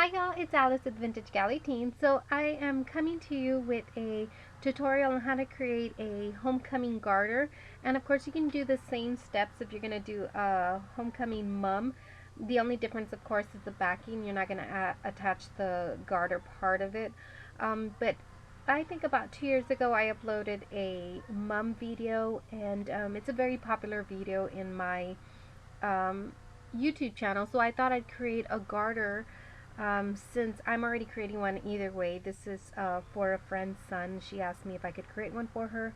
Hi y'all, it's Alice with Vintage Galley Teen. So I am coming to you with a tutorial on how to create a homecoming garter. And of course you can do the same steps if you're going to do a homecoming mum. The only difference of course is the backing. You're not going to attach the garter part of it. But I think about 2 years ago I uploaded a mum video, and it's a very popular video in my YouTube channel. So I thought I'd create a garter. Since I'm already creating one either way. This is for a friend's son. She asked me if I could create one for her.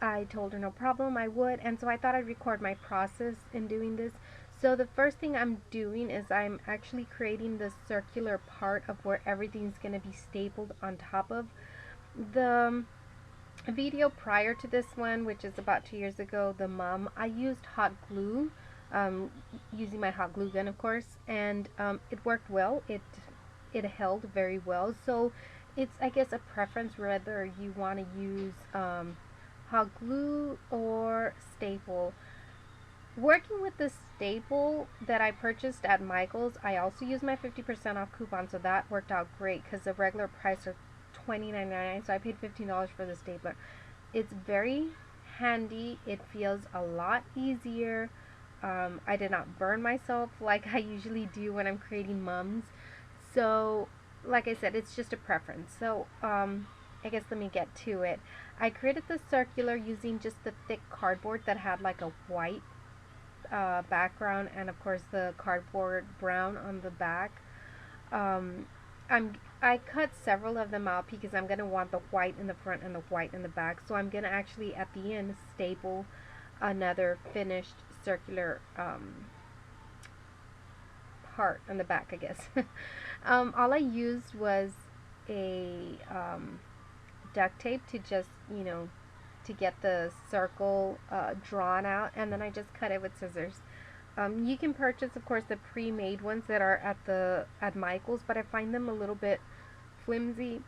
I told her no problem, I would, and so I thought I'd record my process in doing this. So the first thing I'm doing is I'm actually creating the circular part of where everything's going to be stapled on top of. The video prior to this one, which is about 2 years ago, the mum, I used hot glue, using my hot glue gun of course, and it worked well. It held very well. So it's, I guess, a preference whether you want to use hot glue or staple. Working with the staple that I purchased at Michael's, I also used my 50% off coupon, so that worked out great because the regular price are $29.99, so I paid $15 for the stapler. It's very handy. It feels a lot easier. I did not burn myself like I usually do when I'm creating mums. So like I said, it's just a preference. So I guess let me get to it. I created the circular using just the thick cardboard that had like a white background, and of course the cardboard brown on the back. I cut several of them out because I'm going to want the white in the front and the white in the back. So I'm going to actually at the end staple another finished circular part on the back, I guess. All I used was a duct tape to just, to get the circle drawn out, and then I just cut it with scissors. You can purchase, of course, the pre-made ones that are at Michael's, but I find them a little bit flimsy.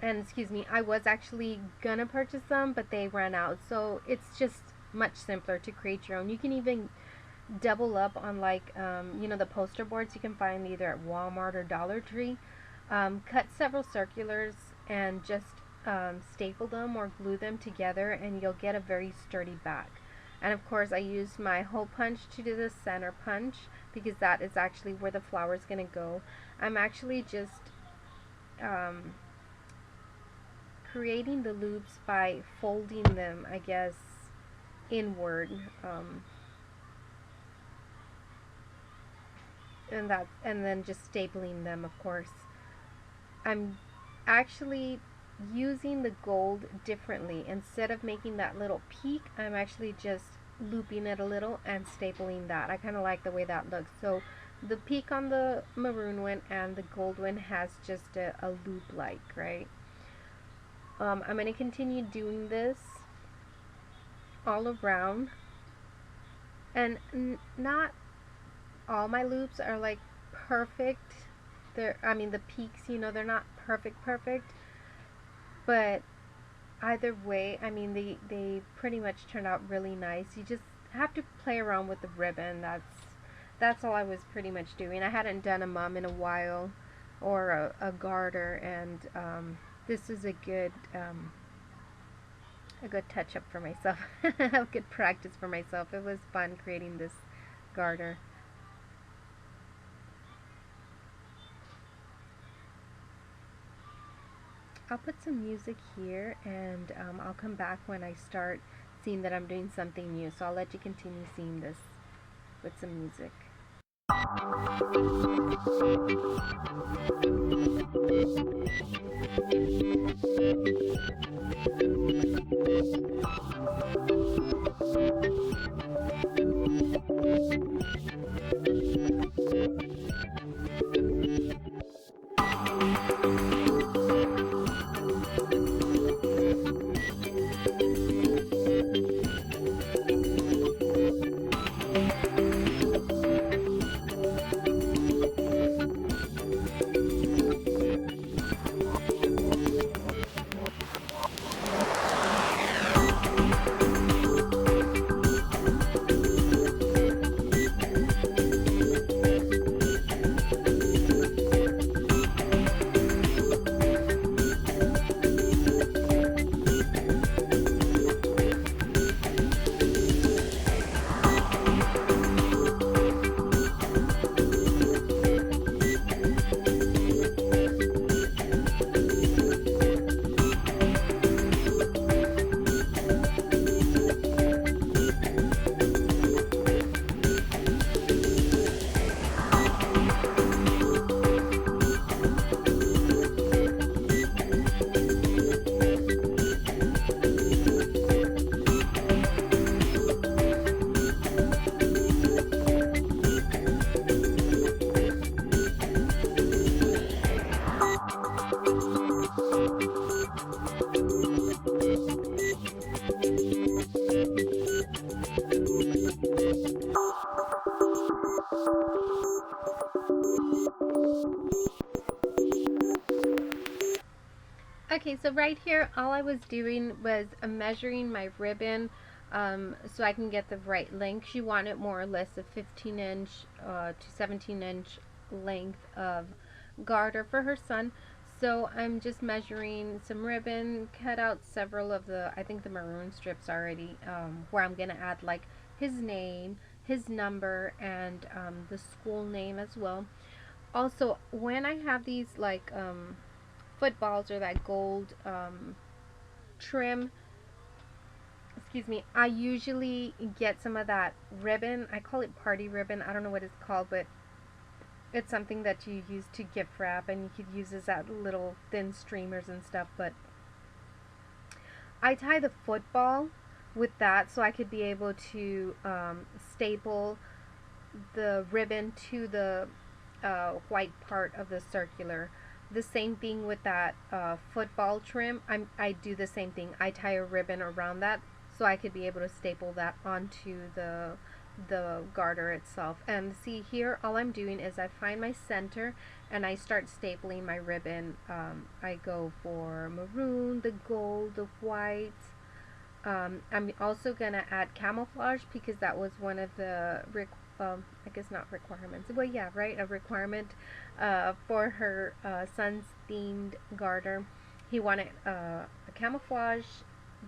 And excuse me, I was actually gonna purchase them, but they ran out. So it's just much simpler to create your own. You can even double up on like the poster boards you can find either at Walmart or Dollar Tree. Cut several circulars and just staple them or glue them together, and you'll get a very sturdy back. And of course I used my hole punch to do the center punch because that is actually where the flower is going to go. I'm actually just creating the loops by folding them, I guess, inward, and then just stapling them. Of course, I'm actually using the gold differently. Instead of making that little peak, I'm actually just looping it a little and stapling that. I kind of like the way that looks. So the peak on the maroon one and the gold one has just a loop like, right? I'm going to continue doing this all around, and not all my loops are like perfect. The peaks, they're not perfect, but either way, they pretty much turned out really nice. You just have to play around with the ribbon. That's all I was pretty much doing. I hadn't done a mum in a while, or a garter, and this is a good touch up for myself. A good practice for myself. It was fun creating this garter. I'll put some music here, and I'll come back when I start seeing that I'm doing something new. So I'll let you continue seeing this with some music. Okay, so right here, all I was doing was measuring my ribbon so I can get the right length. She wanted more or less a 15-inch to 17-inch length of garter for her son. So I'm just measuring some ribbon, cut out several of the, I think the maroon strips already, where I'm going to add like his name, his number, and the school name as well. Also, when I have these like footballs or that gold trim, excuse me, I usually get some of that ribbon. I call it party ribbon. I don't know what it's called, but it's something that you use to gift wrap, and you could use as that little thin streamers and stuff. But I tie the football with that so I could be able to staple the ribbon to the white part of the circular. The same thing with that football trim. I do the same thing. I tie a ribbon around that so I could be able to staple that onto the garter itself. And see here, all I'm doing is I find my center and I start stapling my ribbon. I go for maroon, the gold, the white. I'm also gonna add camouflage because that was one of the I guess not requirements. Well, yeah, right, a requirement for her son's themed garter. He wanted a camouflage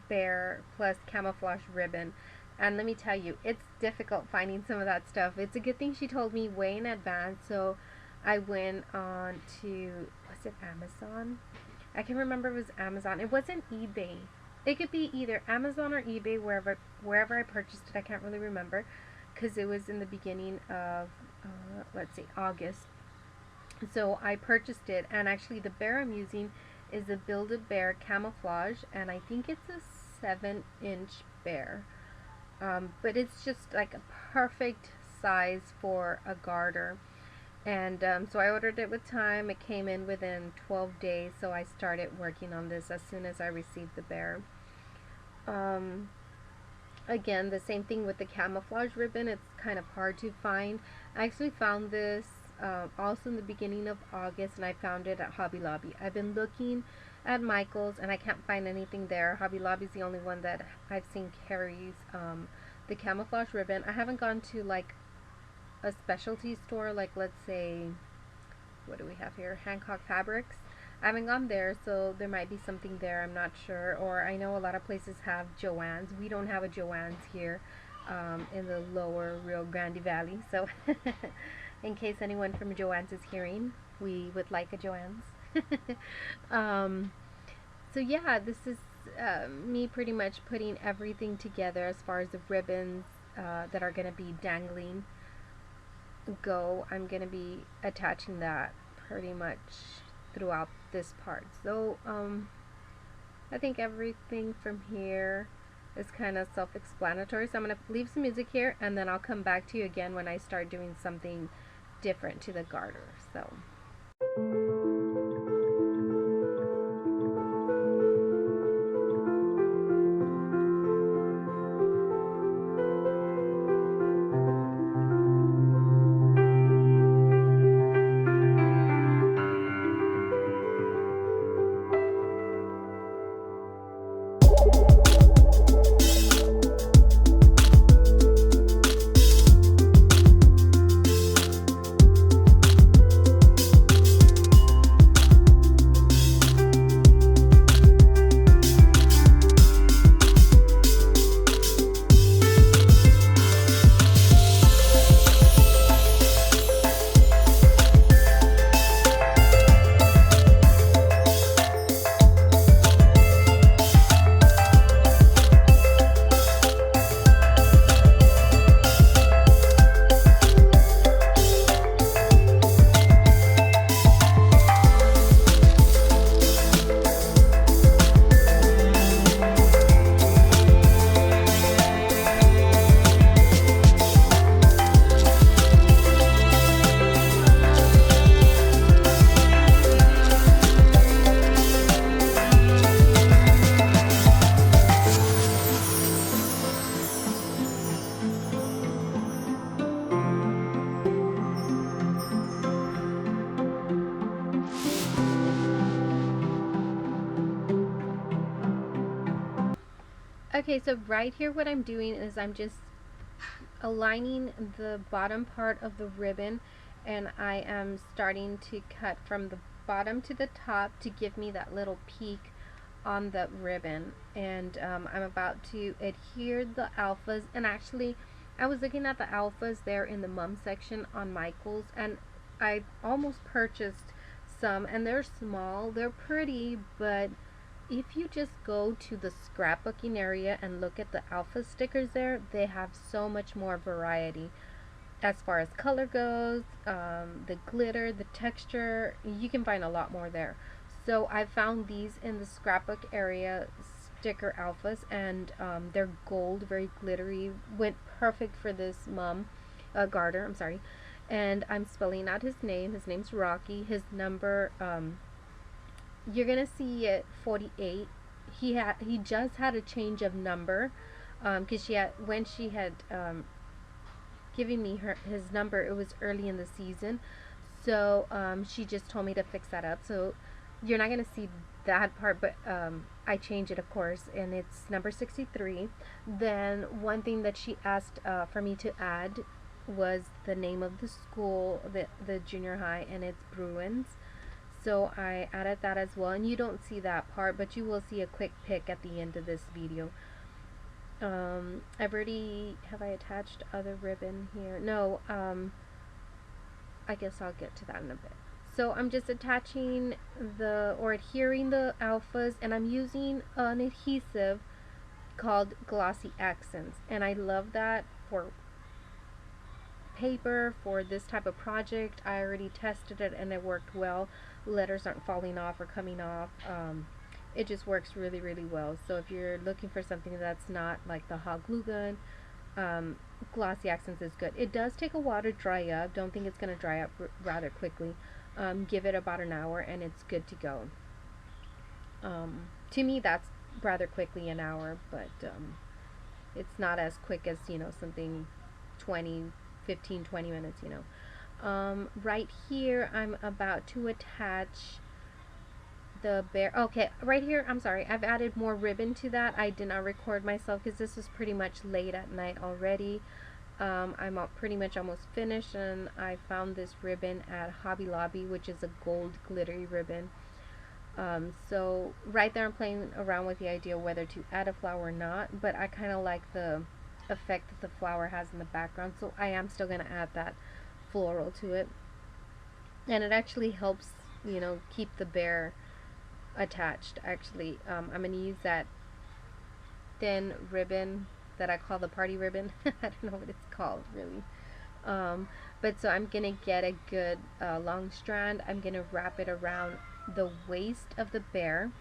bear plus camouflage ribbon. And let me tell you, it's difficult finding some of that stuff. It's a good thing she told me way in advance. So I went on to, was it Amazon? I can remember it was Amazon. It wasn't eBay. It could be either Amazon or eBay, wherever I purchased it. I can't really remember because it was in the beginning of, let's see, August. So I purchased it, and actually the bear I'm using is a Build-A-Bear camouflage, and I think it's a 7-inch bear. But it's just like a perfect size for a garter. And so I ordered it with time. It came in within 12 days, so I started working on this as soon as I received the bear. Again, the same thing with the camouflage ribbon. It's kind of hard to find. I actually found this also in the beginning of August, and I found it at Hobby Lobby. I've been looking at Michael's and I can't find anything there. Hobby Lobby's the only one that I've seen carries the camouflage ribbon. I haven't gone to like a specialty store, like let's say, what do we have here? Hancock Fabrics. I haven't gone there, so there might be something there. I'm not sure. Or I know a lot of places have Joann's. We don't have a Joann's here in the lower Rio Grande Valley. So in case anyone from Joann's is hearing, we would like a Joann's. So yeah, this is me pretty much putting everything together as far as the ribbons that are going to be dangling go. I'm going to be attaching that pretty much throughout this part. So I think everything from here is kind of self-explanatory. So I'm going to leave some music here, and then I'll come back to you again when I start doing something different to the garter. So Okay, so right here what I'm doing is I'm just aligning the bottom part of the ribbon, and I am starting to cut from the bottom to the top to give me that little peak on the ribbon. And I'm about to adhere the alphas, and actually I was looking at the alphas there in the mum section on Michael's, and I almost purchased some, and they're small, they're pretty, but if you just go to the scrapbooking area and look at the alpha stickers there, they have so much more variety as far as color goes, the glitter, the texture. You can find a lot more there. So I found these in the scrapbook area, sticker alphas, and they're gold, very glittery, went perfect for this Garter, I'm sorry. And I'm spelling out his name. His name's Rocky. His number, you're gonna see it 48. He just had a change of number, because when she had giving me his number, it was early in the season, so she just told me to fix that up. So you're not gonna see that part, but I changed it, of course, and it's number 63. Then one thing that she asked for me to add was the name of the school, the junior high, and it's Bruins. So I added that as well, and you don't see that part, but you will see a quick pic at the end of this video. Have I attached other ribbon here? No, I guess I'll get to that in a bit. So I'm just attaching or adhering the alphas, and I'm using an adhesive called Glossy Accents, and I love that for paper, for this type of project. I already tested it and it worked well. Letters aren't falling off or coming off. It just works really, really well. So if you're looking for something that's not like the hot glue gun, Glossy Accents is good. It does take a while to dry up. Don't think it's going to dry up rather quickly. Give it about an hour and it's good to go. To me, that's rather quickly, an hour, but it's not as quick as, something 15, 20 minutes, right here I'm about to attach the bear. Okay, right here, I'm sorry, I've added more ribbon to that. I did not record myself because this is pretty much late at night already. I'm pretty much almost finished, and I found this ribbon at Hobby Lobby, which is a gold glittery ribbon. So right there I'm playing around with the idea whether to add a flower or not, but I kind of like the effect that the flower has in the background, so I am still going to add that floral to it, and it actually helps, keep the bear attached. Actually, I'm going to use that thin ribbon that I call the party ribbon. I don't know what it's called really, but so I'm going to get a good long strand. I'm going to wrap it around the waist of the bear,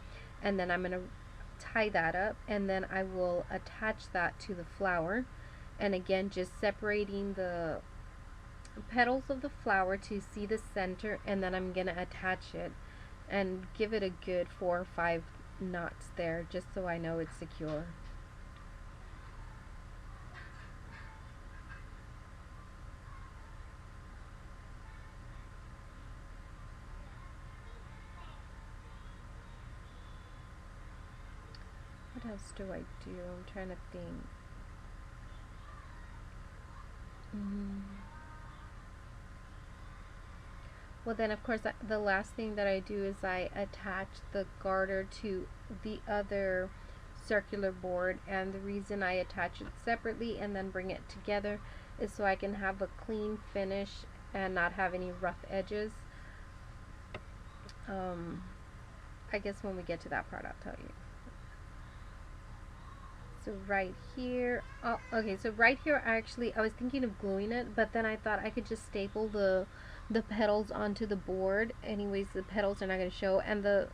and then I'm going to tie that up, and then I will attach that to the flower, and again just separating the petals of the flower to see the center, and then I'm going to attach it and give it a good 4 or 5 knots there, just so I know it's secure. What else do I do? I'm trying to think. Well, then of course the last thing that I do is I attach the garter to the other circular board, and the reason I attach it separately and then bring it together is so I can have a clean finish and not have any rough edges. I guess when we get to that part I'll tell you. So right here, okay, so right here I was thinking of gluing it, but then I thought I could just staple the petals onto the board. Anyways, the petals are not going to show, and the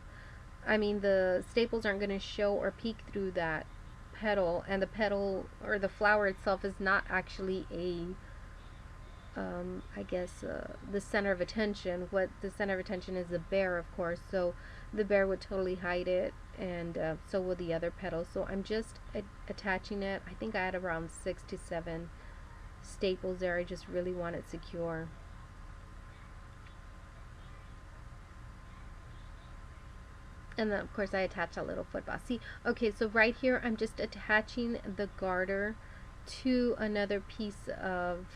staples aren't going to show or peek through that petal, and the petal or the flower itself is not actually I guess the center of attention. What the center of attention is the bear, of course, so the bear would totally hide it, and so will the other petals. So I'm just attaching it. I think I had around 6 to 7 staples there. I just really want it secure. And then of course I attach a little foot boss. See, okay, so right here I'm just attaching the garter to another piece of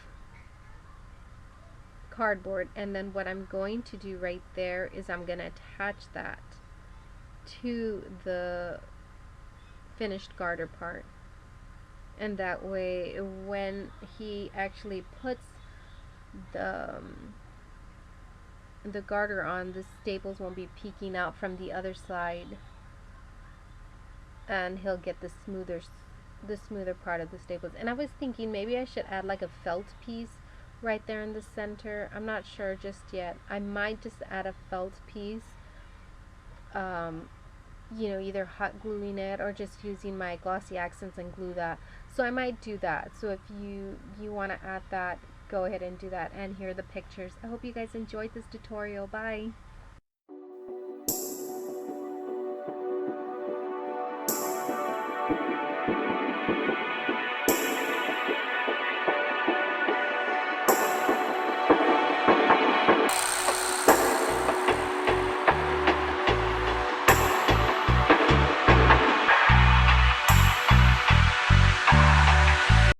cardboard, and then what I'm going to do right there is I'm going to attach that to the finished garter part. And that way when he actually puts the garter on, the staples won't be peeking out from the other side, and he'll get the smoother part of the staples. And I was thinking maybe I should add like a felt piece right there in the center. I'm not sure just yet. I might just add a felt piece, you know, either hot gluing it or just using my glossy accents and glue that. So I might do that. So if you want to add that, go ahead and do that. And here are the pictures. I hope you guys enjoyed this tutorial. Bye.